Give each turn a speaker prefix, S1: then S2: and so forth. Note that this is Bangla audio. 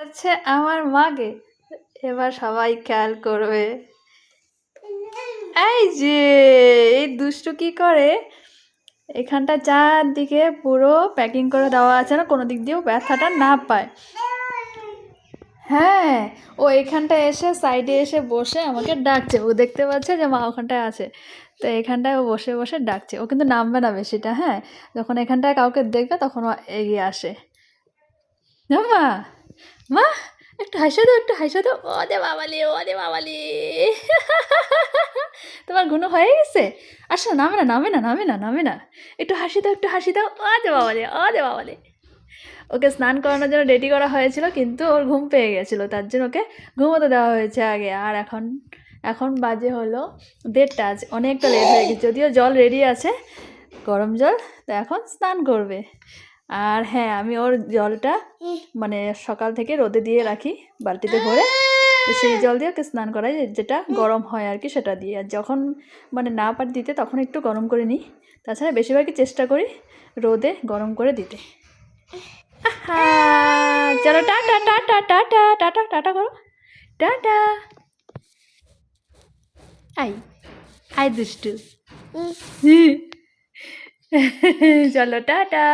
S1: হচ্ছে আমার মাকে। এবার সবাই খেয়াল করবে। এই যে এই দুষ্টু কি করে, এখানটা চারদিকে পুরো প্যাকিং করে দেওয়া আছে না, কোনো দিক দিয়েও ব্যথাটা না পায়। হ্যাঁ, ও এখানটায় এসে সাইডে এসে বসে আমাকে ডাকছে। ও দেখতে পাচ্ছে যে মা ওখানটায় আছে, তো এখানটায় ও বসে বসে ডাকছে। ও কিন্তু নামবে না বেশিটা। হ্যাঁ, যখন এখানটায় কাউকে দেখবে তখন ও এগিয়ে আসে। না মা, মা একটু হাসে দাও, একটু হাসে দাও। ও দে বাবালি, ও দে বাবালি। তোমার গুনো হয়ে গেছে? আসো, নামে না, নামে না, নামে না, নামে না। একটু হাসি দাও, একটু হাসি দাও। ও দে বাবালি, ও দে বাবালি। ওকে স্নান করানোর জন্য রেডি করা হয়েছিল, কিন্তু ওর ঘুম পেয়ে গেছিলো, তার জন্য ওকে ঘুমোতে দেওয়া হয়েছে আগে। আর এখন এখন বাজে হলো 1:30। আজ অনেকটা লেট হয়ে গেছে, যদিও জল রেডি আছে, গরম জল। তো এখন স্নান করবে। আর হ্যাঁ, আমি ওর জলটা মানে সকাল থেকে রোদে দিয়ে রাখি বালতিতে ভরে, তো সেই জল দিয়ে ওকে স্নান করাই, যেটা গরম হয় আর কি, সেটা দিয়ে। আর যখন মানে না পারি দিতে তখন একটু গরম করে নিই, তাছাড়া বেশিরভাগই চেষ্টা করি রোদে গরম করে দিতে। হ্যাঁ, চলো tata tata tata tata tata করো, টাটা। আই আই দুষ্টু। চলো টাটা।